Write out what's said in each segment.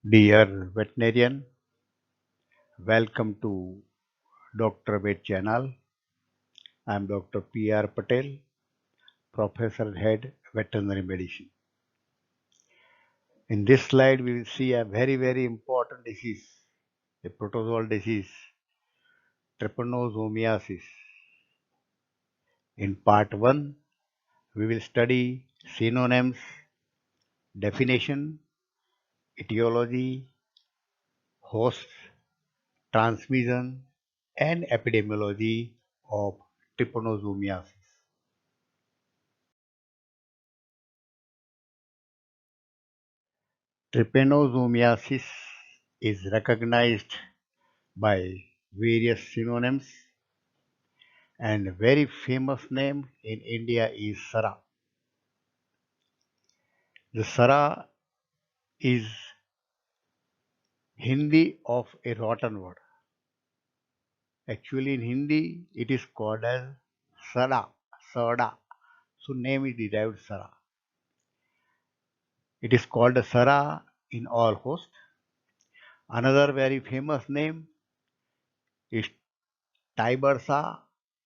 Dear veterinarian, welcome to Dr. Vet channel. I am Dr. P.R. Patel, Professor Head Veterinary Medicine. In this slide, we will see a very important disease, a protozoal disease, Trypanosomiasis. In part 1, we will study synonyms, definition, etiology, hosts, transmission, and epidemiology of trypanosomiasis. Trypanosomiasis is recognized by various synonyms, and very famous name in India is Sara. The Sara is Hindi of a rotten word. Actually in Hindi it is called as Sada, Sada. So name is derived Sara. It is called a Sara in all hosts. Another very famous name is Tibersa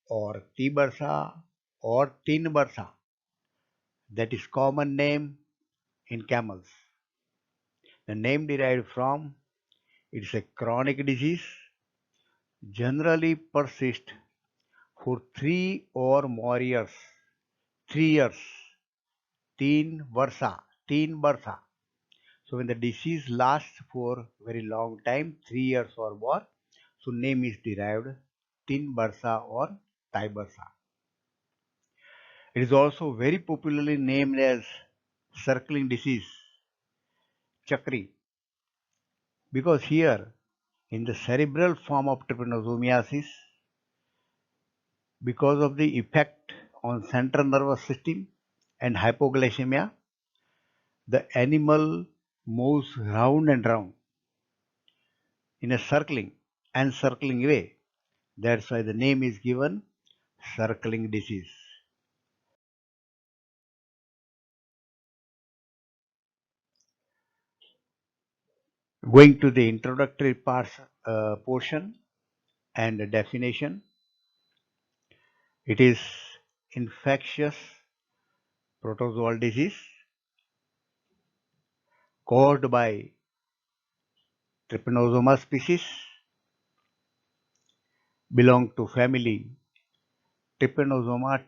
or Tibersa or Tinbersa. That is common name in camels. The name derived from it is a chronic disease, generally persists for 3 or more years. 3 years, teen varsa. So when the disease lasts for very long time, 3 years or more, so name is derived teen varsa or tibersa. It is also very popularly named as circling disease, chakri, because here in the cerebral form of trypanosomiasis, because of the effect on central nervous system and hypoglycemia, the animal moves round and round in a circling way. That's why the name is given circling disease. Going to the introductory portion and the definition, it is infectious protozoal disease caused by Trypanosoma species, belong to family Trypanosoma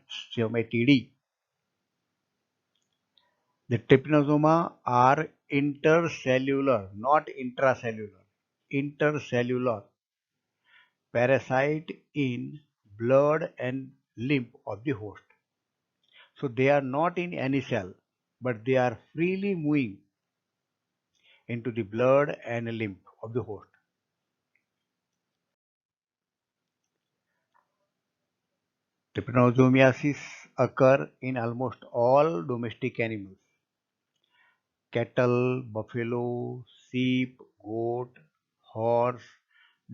The trypanosoma are intercellular, not intracellular, intercellular parasite in blood and lymph of the host. So they are not in any cell, but they are freely moving into the blood and lymph of the host. Trypanosomiasis occur in almost all domestic animals: cattle, buffalo, sheep, goat, horse,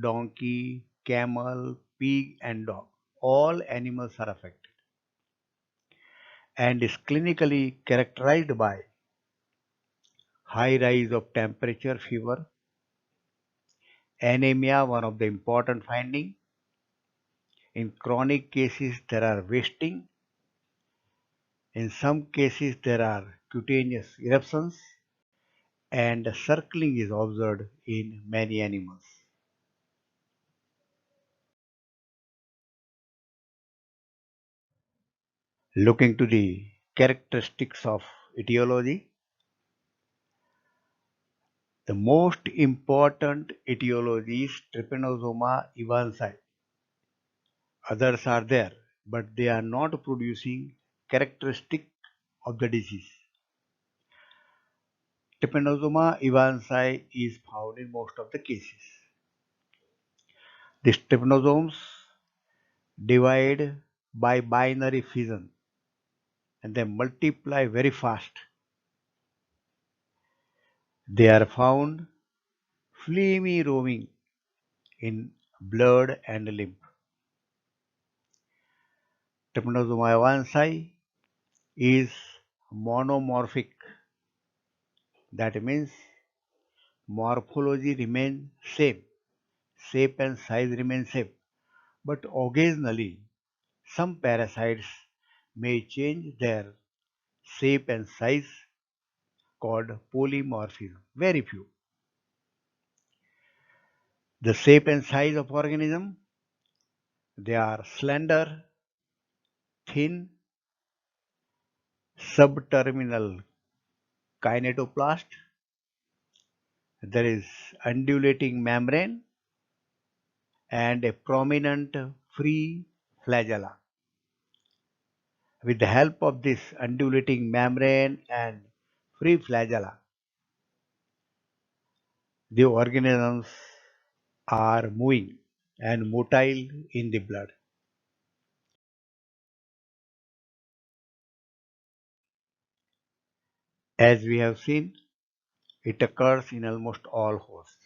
donkey, camel, pig, and dog. All animals are affected and is clinically characterized by high rise of temperature, fever, anemia, one of the important findings. In chronic cases, there are wasting. In some cases, there are cutaneous eruptions, and circling is observed in many animals. Looking to the characteristics of etiology, the most important etiology is Trypanosoma evansi. Others are there, but they are not producing characteristic of the disease. Trypanosoma evansi is found in most of the cases. These trypanosomes divide by binary fission and they multiply very fast. They are found fleamy roaming in blood and lymph. Trypanosoma evansi is monomorphic. That means morphology remains same, shape and size remain same, but occasionally some parasites may change their shape and size called polymorphism. Very few. The shape and size of organism, they are slender, thin, subterminal kinetoplast. There is undulating membrane and a prominent free flagella. With the help of this undulating membrane and free flagella, the organisms are moving and motile in the blood. As we have seen, it occurs in almost all hosts,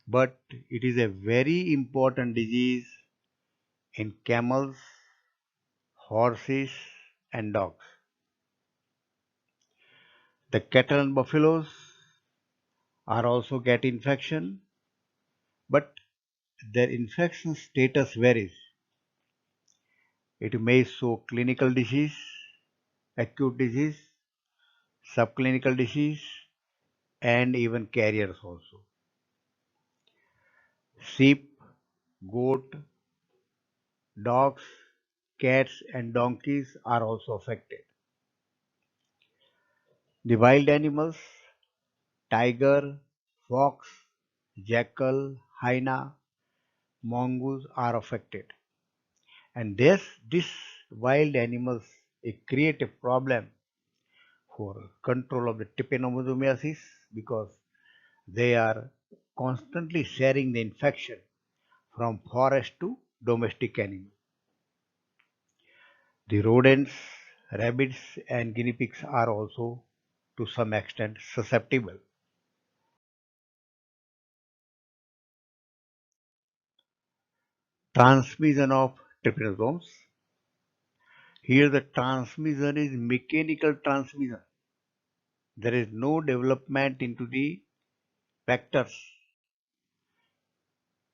but it is a very important disease in camels, horses, and dogs. The cattle and buffaloes are also get infection, but their infection status varies. It may show clinical disease, acute disease, subclinical disease, and even carriers also. Sheep, goat, dogs, cats, and donkeys are also affected. The wild animals, tiger, fox, jackal, hyena, mongoose are affected. And these wild animals create a problem for control of the trypanosomiasis because they are constantly sharing the infection from forest to domestic animals. The rodents, rabbits, and guinea pigs are also to some extent susceptible. Transmission of trypanosomes. Here the transmission is mechanical transmission. There is no development into the vectors.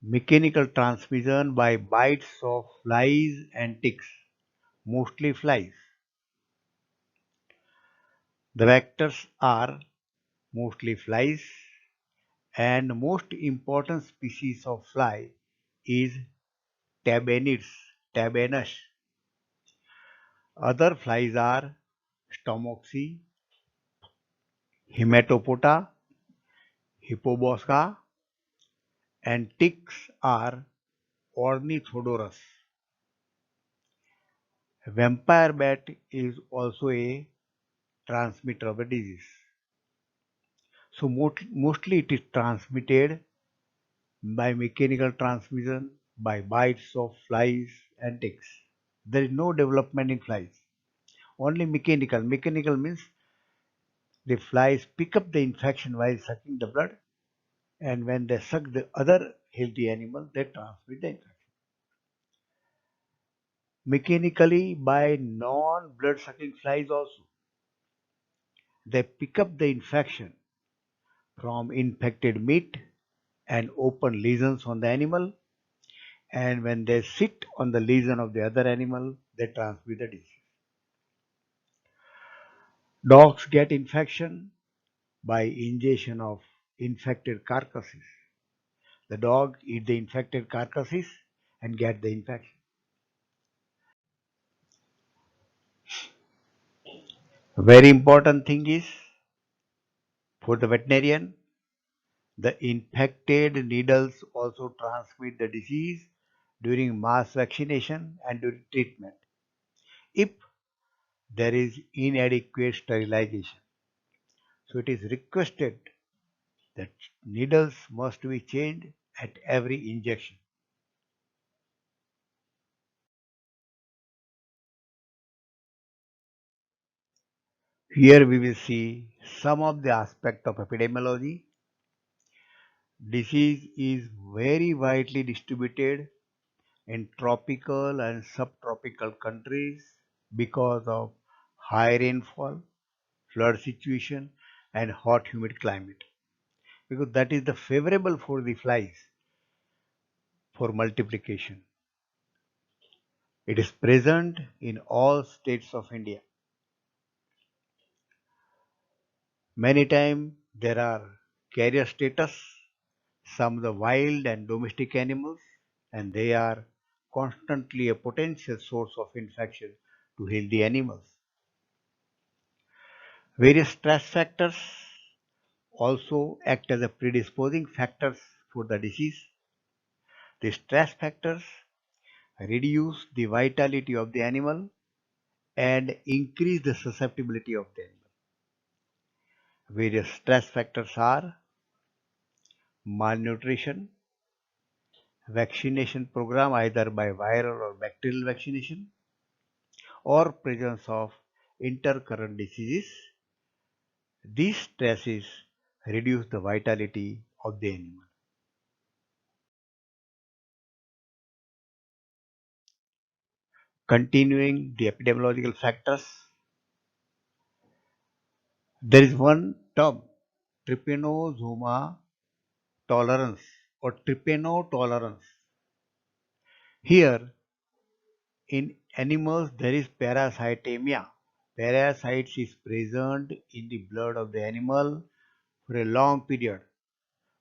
Mechanical transmission by bites of flies and ticks, mostly flies. The vectors are mostly flies, and most important species of fly is tabanids, tabanus. Other flies are stomoxy, hematopoda, hippobosca, and ticks are ornithodorus. Vampire bat is also a transmitter of the disease. So mostly it is transmitted by mechanical transmission, by bites of flies and ticks. There is no development in flies, only mechanical. Mechanical means the flies pick up the infection while sucking the blood, and when they suck the other healthy animal, they transmit the infection. Mechanically, by non blood sucking flies also, they pick up the infection from infected meat and open lesions on the animal, and when they sit on the lesion of the other animal, they transmit the disease. Dogs get infection by ingestion of infected carcasses. The dog eat the infected carcasses and get the infection. A very important thing is for the veterinarian, the infected needles also transmit the disease during mass vaccination and during treatment if there is inadequate sterilization. So it is requested that needles must be changed at every injection. Here we will see some of the aspect of epidemiology. Disease is very widely distributed in tropical and subtropical countries because of high rainfall, flood situation, and hot humid climate. because that is the favorable for the flies for multiplication. It is present in all states of India. Many times there are carrier status, some of the wild and domestic animals, and they are constantly a potential source of infection to healthy animals. Various stress factors also act as a predisposing factors for the disease. The stress factors reduce the vitality of the animal and increase the susceptibility of the animal. Various stress factors are malnutrition, vaccination program either by viral or bacterial vaccination, or presence of intercurrent diseases. These stresses reduce the vitality of the animal. Continuing the epidemiological factors, there is one term, trypanosoma tolerance or trypanotolerance. Here, in animals, there is parasitemia. Parasites is present in the blood of the animal for a long period,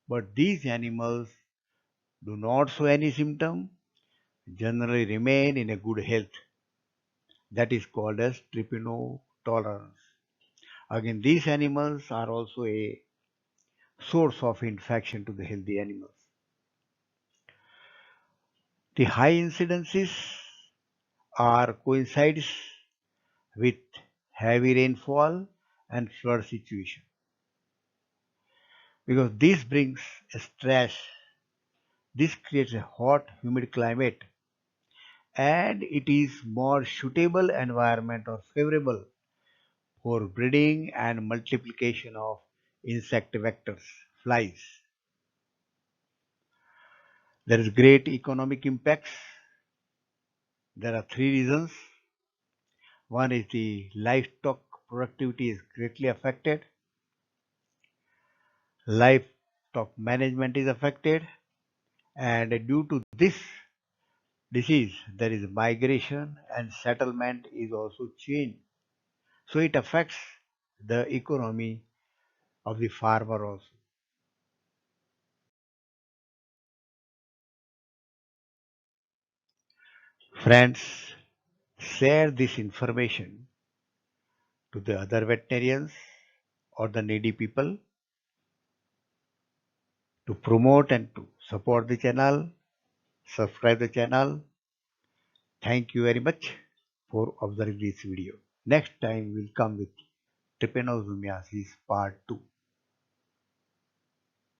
but these animals do not show any symptom, generally remain in a good health. That is called as trypanotolerance. Again, these animals are also a source of infection to the healthy animals. The high incidences are coincides with heavy rainfall and flood situation because this brings a stress. This creates a hot, humid climate, and it is more suitable environment or favorable for breeding and multiplication of insect vectors, flies. There is great economic impacts. There are three reasons. One is the livestock productivity is greatly affected. Livestock management is affected, and due to this disease, there is migration and settlement is also changed. So it affects the economy of the farmer also. Friends, share this information to the other veterinarians or the needy people to promote and to support the channel, subscribe the channel. Thank you very much for observing this video. Next time we'll come with trypanosomiasis part 2.